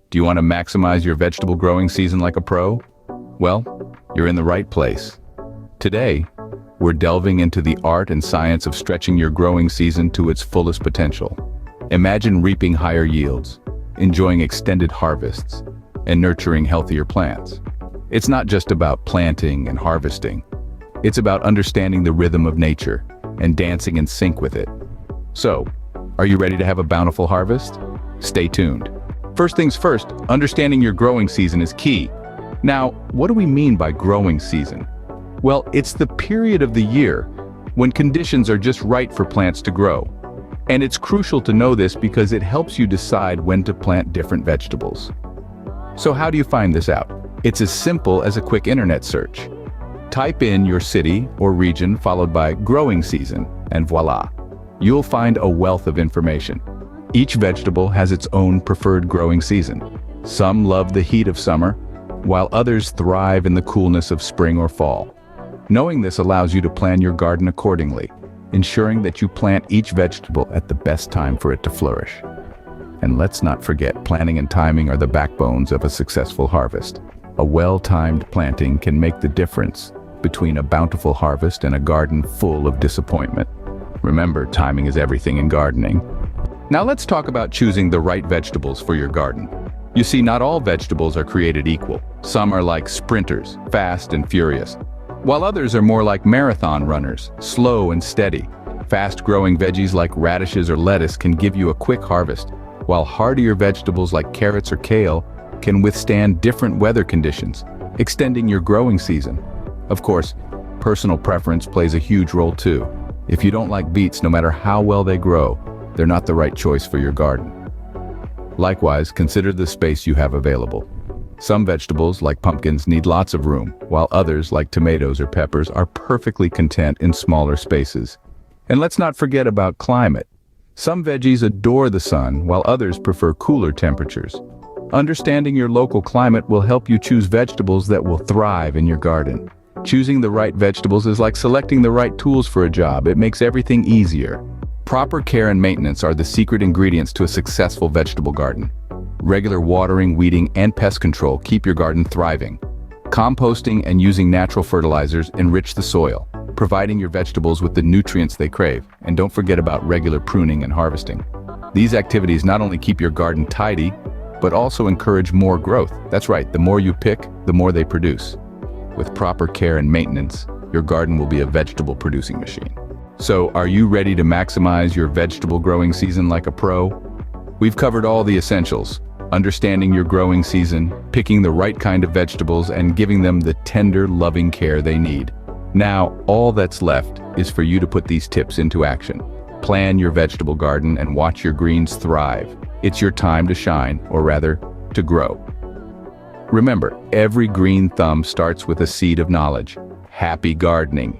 Do you want to maximize your vegetable growing season like a pro? Well, you're in the right place. Today, we're delving into the art and science of stretching your growing season to its fullest potential. Imagine reaping higher yields, enjoying extended harvests, and nurturing healthier plants. It's not just about planting and harvesting. It's about understanding the rhythm of nature and dancing in sync with it. So, are you ready to have a bountiful harvest? Stay tuned. First things first, understanding your growing season is key. Now, what do we mean by growing season? Well, it's the period of the year when conditions are just right for plants to grow. And it's crucial to know this because it helps you decide when to plant different vegetables. So how do you find this out? It's as simple as a quick internet search. Type in your city or region followed by growing season, and voila, you'll find a wealth of information. Each vegetable has its own preferred growing season. Some love the heat of summer, while others thrive in the coolness of spring or fall. Knowing this allows you to plan your garden accordingly, ensuring that you plant each vegetable at the best time for it to flourish. And let's not forget, planning and timing are the backbones of a successful harvest. A well-timed planting can make the difference between a bountiful harvest and a garden full of disappointment. Remember, timing is everything in gardening. Now let's talk about choosing the right vegetables for your garden. You see, not all vegetables are created equal. Some are like sprinters, fast and furious, while others are more like marathon runners, slow and steady. Fast-growing veggies like radishes or lettuce can give you a quick harvest, while hardier vegetables like carrots or kale can withstand different weather conditions, extending your growing season. Of course, personal preference plays a huge role too. If you don't like beets, no matter how well they grow, they're not the right choice for your garden. Likewise, consider the space you have available. Some vegetables, like pumpkins, need lots of room, while others, like tomatoes or peppers, are perfectly content in smaller spaces. And let's not forget about climate. Some veggies adore the sun, while others prefer cooler temperatures. Understanding your local climate will help you choose vegetables that will thrive in your garden. Choosing the right vegetables is like selecting the right tools for a job. It makes everything easier. Proper care and maintenance are the secret ingredients to a successful vegetable garden. Regular watering, weeding, and pest control keep your garden thriving. Composting and using natural fertilizers enrich the soil, providing your vegetables with the nutrients they crave. And don't forget about regular pruning and harvesting. These activities not only keep your garden tidy, but also encourage more growth. That's right, the more you pick, the more they produce. With proper care and maintenance, your garden will be a vegetable producing machine. So, are you ready to maximize your vegetable growing season like a pro? We've covered all the essentials: understanding your growing season, picking the right kind of vegetables, and giving them the tender, loving care they need. Now, all that's left is for you to put these tips into action. Plan your vegetable garden and watch your greens thrive. It's your time to shine, or rather, to grow. Remember, every green thumb starts with a seed of knowledge. Happy gardening!